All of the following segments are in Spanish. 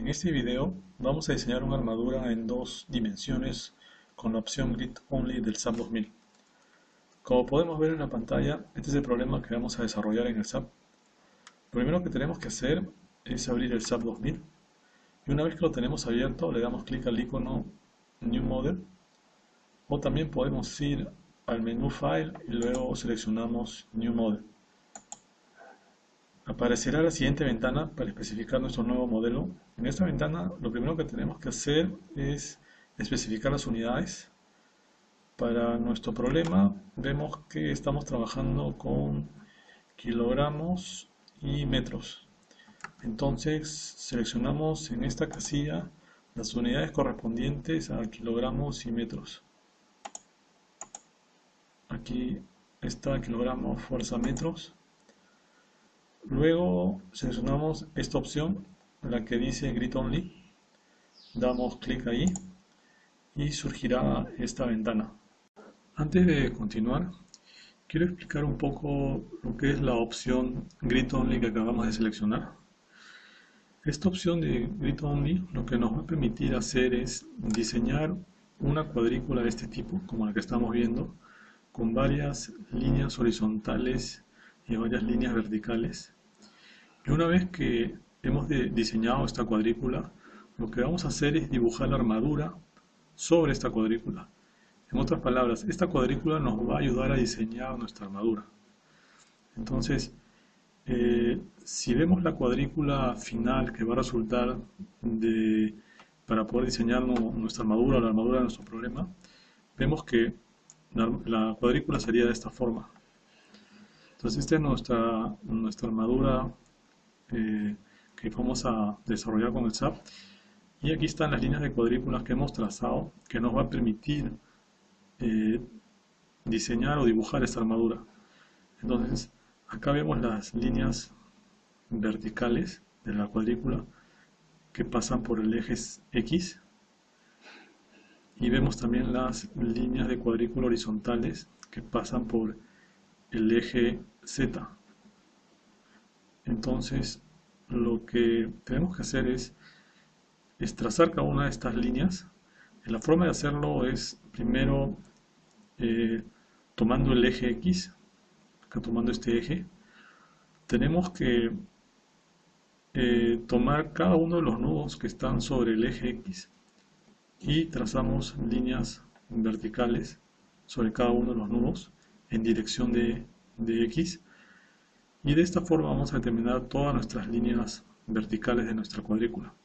En este video vamos a diseñar una armadura en dos dimensiones con la opción Grid Only del SAP 2000. Como podemos ver en la pantalla, este es el problema que vamos a desarrollar en el SAP. Lo primero que tenemos que hacer es abrir el SAP 2000 y una vez que lo tenemos abierto le damos clic al icono New Model, o también podemos ir al menú File y luego seleccionamos New Model. Aparecerá la siguiente ventana para especificar nuestro nuevo modelo. En esta ventana lo primero que tenemos que hacer es especificar las unidades. Para nuestro problema vemos que estamos trabajando con kilogramos y metros. Entonces seleccionamos en esta casilla las unidades correspondientes a kilogramos y metros. Aquí está kilogramos, fuerza, metros. Luego seleccionamos esta opción, la que dice Grid Only, damos clic ahí y surgirá esta ventana. Antes de continuar, quiero explicar un poco lo que es la opción Grid Only que acabamos de seleccionar. Esta opción de Grid Only lo que nos va a permitir hacer es diseñar una cuadrícula de este tipo, como la que estamos viendo, con varias líneas horizontales y varias líneas verticales. Y una vez que hemos diseñado esta cuadrícula, lo que vamos a hacer es dibujar la armadura sobre esta cuadrícula. En otras palabras, esta cuadrícula nos va a ayudar a diseñar nuestra armadura. Entonces, si vemos la cuadrícula final que va a resultar para poder diseñar nuestra armadura o la armadura de nuestro problema, vemos que la cuadrícula sería de esta forma. Entonces, esta es nuestra armadura que vamos a desarrollar con el SAP, y aquí están las líneas de cuadrículas que hemos trazado que nos va a permitir diseñar o dibujar esta armadura. Entonces acá vemos las líneas verticales de la cuadrícula que pasan por el eje X, y vemos también las líneas de cuadrícula horizontales que pasan por el eje Z. Entonces lo que tenemos que hacer es trazar cada una de estas líneas. La forma de hacerlo es primero tomando el eje X, acá tomando este eje, tenemos que tomar cada uno de los nudos que están sobre el eje X y trazamos líneas verticales sobre cada uno de los nudos en dirección de X. Y de esta forma vamos a determinar todas nuestras líneas verticales de nuestra cuadrícula.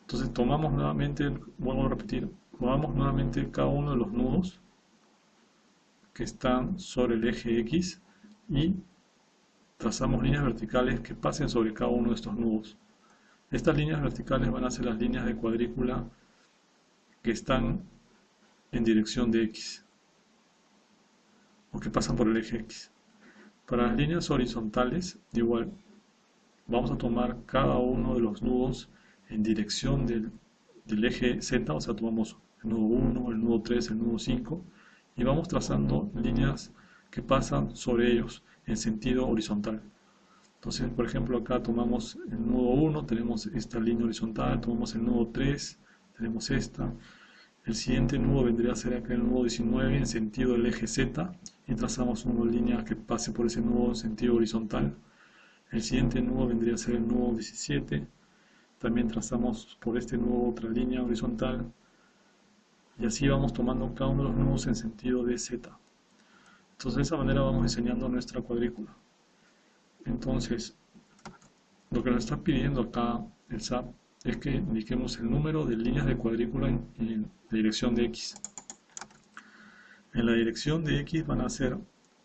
Entonces tomamos nuevamente, vuelvo a repetir, tomamos nuevamente cada uno de los nudos que están sobre el eje X y trazamos líneas verticales que pasen sobre cada uno de estos nudos. Estas líneas verticales van a ser las líneas de cuadrícula que están en dirección de X o que pasan por el eje X. Para las líneas horizontales, igual, vamos a tomar cada uno de los nudos en dirección del eje Z, o sea, tomamos el nudo 1, el nudo 3, el nudo 5, y vamos trazando líneas que pasan sobre ellos en sentido horizontal. Entonces, por ejemplo, acá tomamos el nudo 1, tenemos esta línea horizontal, tomamos el nudo 3, tenemos esta. El siguiente nudo vendría a ser acá el nudo 19 en sentido del eje Z, y trazamos una línea que pase por ese nudo en sentido horizontal. El siguiente nudo vendría a ser el nudo 17, también trazamos por este nudo otra línea horizontal, y así vamos tomando cada uno de los nudos en sentido de Z. Entonces de esa manera vamos diseñando nuestra cuadrícula. Entonces lo que nos está pidiendo acá el SAP es que indiquemos el número de líneas de cuadrícula en la dirección de X. En la dirección de X van a ser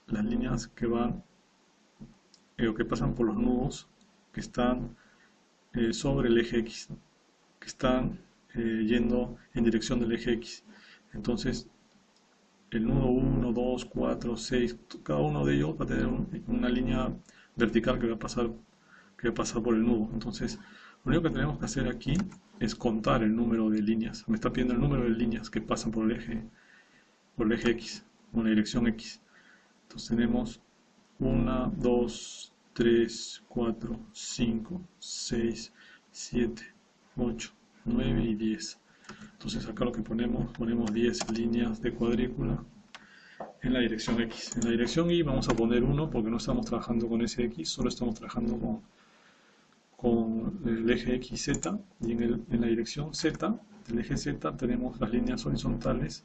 las líneas que van o que pasan por los nudos que están sobre el eje X, ¿no? Que están yendo en dirección del eje X. Entonces el nudo 1, 2, 4, 6, cada uno de ellos va a tener una línea vertical que va a pasar por el nudo. Entonces lo único que tenemos que hacer aquí es contar el número de líneas. Me está pidiendo el número de líneas que pasan por el eje X, o la dirección X. Entonces tenemos 1, 2, 3, 4, 5, 6, 7, 8, 9 y 10. Entonces acá lo que ponemos 10 líneas de cuadrícula en la dirección X. En la dirección Y vamos a poner 1 porque no estamos trabajando con ese X, solo estamos trabajando con el eje XZ, y en la dirección Z, del eje Z, tenemos las líneas horizontales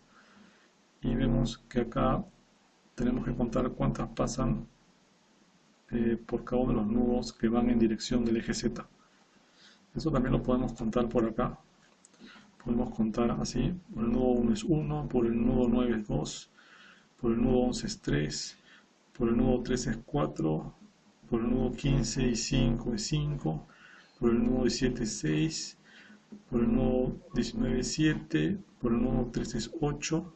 y vemos que acá tenemos que contar cuántas pasan por cada uno de los nudos que van en dirección del eje Z. Eso también lo podemos contar por acá. Podemos contar así: por el nudo 1 es 1, por el nudo 9 es 2, por el nudo 11 es 3, por el nudo 13 es 4, por el nudo 15 y 5 es 5, por el nudo 17 es 6, por el nudo 19 es 7, por el nudo 13 es 8,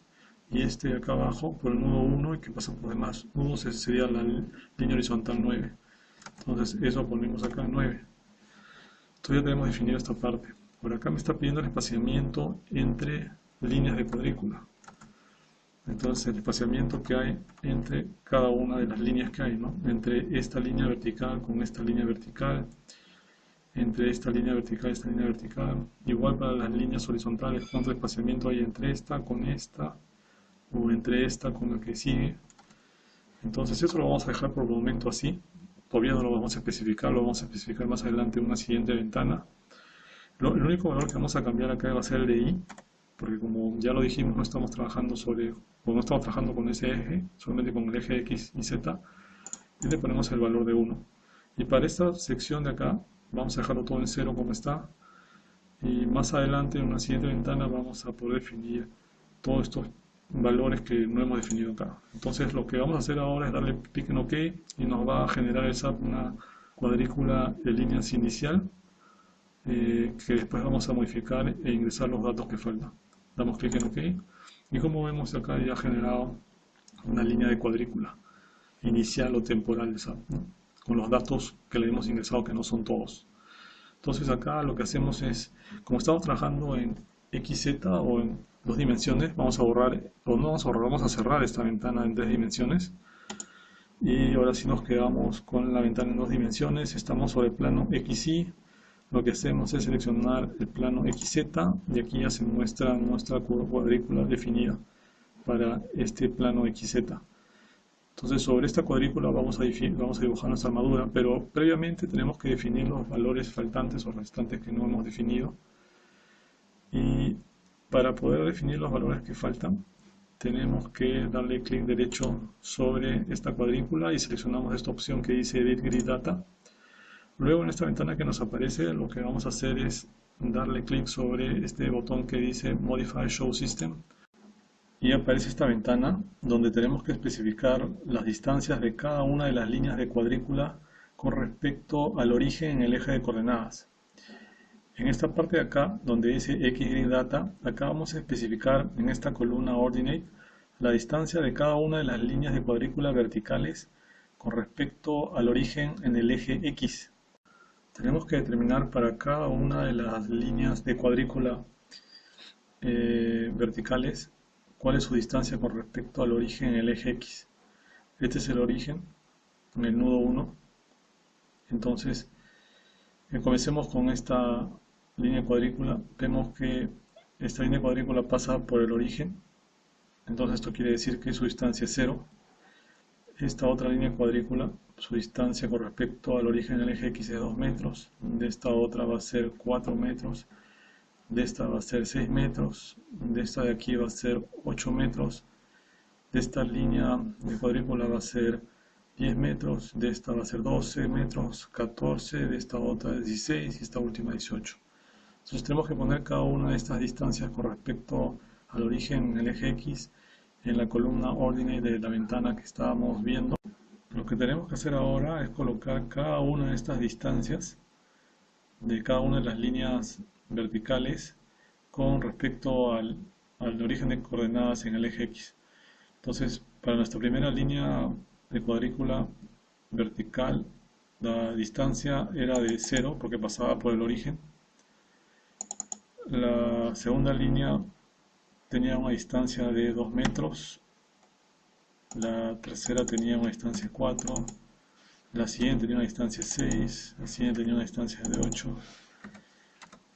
y este de acá abajo por el nudo 1, y que pasa por demás nudos, sería la línea horizontal 9. Entonces eso ponemos acá 9. Entonces ya tenemos definido esta parte. Por acá me está pidiendo el espaciamiento entre líneas de cuadrícula. Entonces el espaciamiento que hay entre cada una de las líneas que hay, ¿no? Entre esta línea vertical con esta línea vertical, entre esta línea vertical y esta línea vertical. Igual para las líneas horizontales, cuánto espaciamiento hay entre esta con esta, o entre esta con la que sigue. Entonces eso lo vamos a dejar por el momento así. Todavía no lo vamos a especificar, lo vamos a especificar más adelante en una siguiente ventana. El único valor que vamos a cambiar acá va a ser el de Y, porque como ya lo dijimos, no estamos trabajando con ese eje, solamente con el eje X y Z, y le ponemos el valor de 1. Y para esta sección de acá, vamos a dejarlo todo en 0 como está, y más adelante en una siguiente ventana vamos a poder definir todos estos valores que no hemos definido acá. Entonces lo que vamos a hacer ahora es darle clic en OK, y nos va a generar una cuadrícula de líneas inicial, que después vamos a modificar e ingresar los datos que faltan. Damos clic en OK, y como vemos acá ya ha generado una línea de cuadrícula inicial o temporal de SAP, ¿no? Con los datos que le hemos ingresado, que no son todos. Entonces acá lo que hacemos es, como estamos trabajando en XZ o en 2 dimensiones, vamos a borrar, o no vamos a borrar, vamos a cerrar esta ventana en 3 dimensiones. Y ahora sí nos quedamos con la ventana en 2 dimensiones. Estamos sobre el plano XY. Lo que hacemos es seleccionar el plano XZ, y aquí ya se muestra nuestra cuadrícula definida para este plano XZ. Entonces sobre esta cuadrícula vamos a dibujar nuestra armadura, pero previamente tenemos que definir los valores faltantes o restantes que no hemos definido. Y para poder definir los valores que faltan, tenemos que darle clic derecho sobre esta cuadrícula y seleccionamos esta opción que dice Edit Grid Data. Luego en esta ventana que nos aparece, lo que vamos a hacer es darle clic sobre este botón que dice Modify Show System, y aparece esta ventana donde tenemos que especificar las distancias de cada una de las líneas de cuadrícula con respecto al origen en el eje de coordenadas. En esta parte de acá, donde dice XGrid Data, acá vamos a especificar en esta columna Ordinate la distancia de cada una de las líneas de cuadrícula verticales con respecto al origen en el eje X. Tenemos que determinar para cada una de las líneas de cuadrícula verticales cuál es su distancia con respecto al origen en el eje X. Este es el origen en el nudo 1. Entonces, comencemos con esta línea de cuadrícula. Vemos que esta línea de cuadrícula pasa por el origen. Entonces esto quiere decir que su distancia es 0. Esta otra línea de cuadrícula, su distancia con respecto al origen del eje X es 2 metros. De esta otra va a ser 4 metros. De esta va a ser 6 metros. De esta de aquí va a ser 8 metros. De esta línea de cuadrícula va a ser 10 metros. De esta va a ser 12 metros, 14. De esta otra 16 y esta última 18. Entonces tenemos que poner cada una de estas distancias con respecto al origen en el eje X en la columna Ordinate de la ventana que estábamos viendo. Lo que tenemos que hacer ahora es colocar cada una de estas distancias de cada una de las líneas verticales con respecto al origen de coordenadas en el eje X. Entonces, para nuestra primera línea de cuadrícula vertical, la distancia era de 0 porque pasaba por el origen. La segunda línea tenía una distancia de 2 metros, la tercera tenía una distancia de 4, la siguiente tenía una distancia de 6, la siguiente tenía una distancia de 8,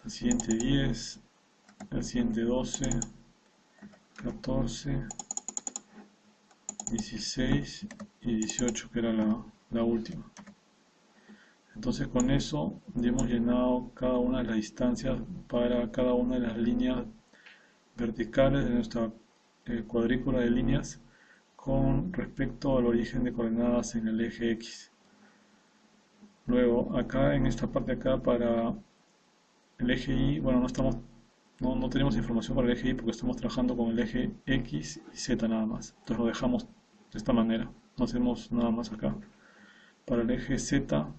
la siguiente 10, la siguiente 12, 14, 16 y 18, que era la última. Entonces con eso ya hemos llenado cada una de las distancias para cada una de las líneas verticales de nuestra cuadrícula de líneas con respecto al origen de coordenadas en el eje X. Luego acá en esta parte acá para el eje Y, bueno, no tenemos información para el eje Y porque estamos trabajando con el eje X y Z nada más. Entonces lo dejamos de esta manera, no hacemos nada más acá. Para el eje Z,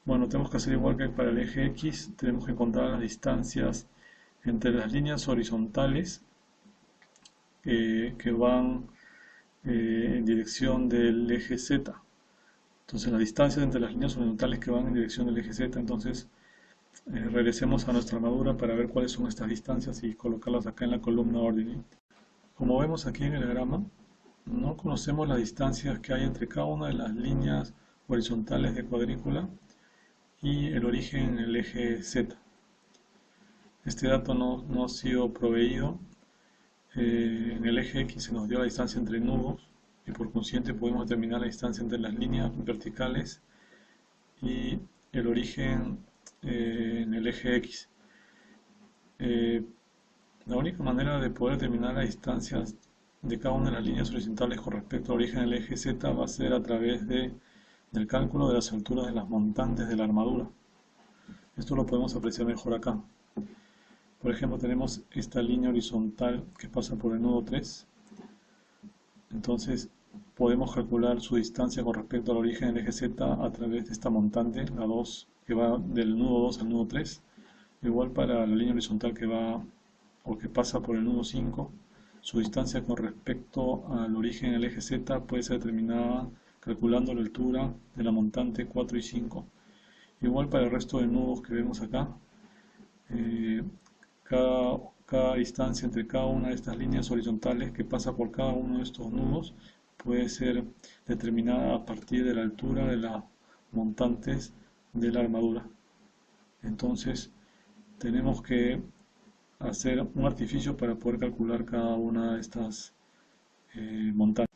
bueno, tenemos que hacer igual que para el eje X, tenemos que encontrar las distancias entre las líneas horizontales que van en dirección del eje Z. Entonces las distancias entre las líneas horizontales que van en dirección del eje Z, entonces regresemos a nuestra armadura para ver cuáles son estas distancias y colocarlas acá en la columna ordinate. Como vemos aquí en el diagrama, no conocemos las distancias que hay entre cada una de las líneas horizontales de cuadrícula y el origen en el eje Z. Este dato no ha sido proveído. En el eje X se nos dio la distancia entre nudos y por consiguiente podemos determinar la distancia entre las líneas verticales y el origen en el eje X. La única manera de poder determinar las distancias de cada una de las líneas horizontales con respecto al origen del eje Z va a ser a través del cálculo de las alturas de las montantes de la armadura. Esto lo podemos apreciar mejor acá. Por ejemplo, tenemos esta línea horizontal que pasa por el nudo 3. Entonces, podemos calcular su distancia con respecto al origen del eje Z a través de esta montante, la 2, que va del nudo 2 al nudo 3. Igual para la línea horizontal que va o que pasa por el nudo 5, su distancia con respecto al origen del eje Z puede ser determinada calculando la altura de la montante 4 y 5. Igual para el resto de nudos que vemos acá, cada distancia entre cada una de estas líneas horizontales que pasa por cada uno de estos nudos puede ser determinada a partir de la altura de las montantes de la armadura. Entonces tenemos que hacer un artificio para poder calcular cada una de estas montantes.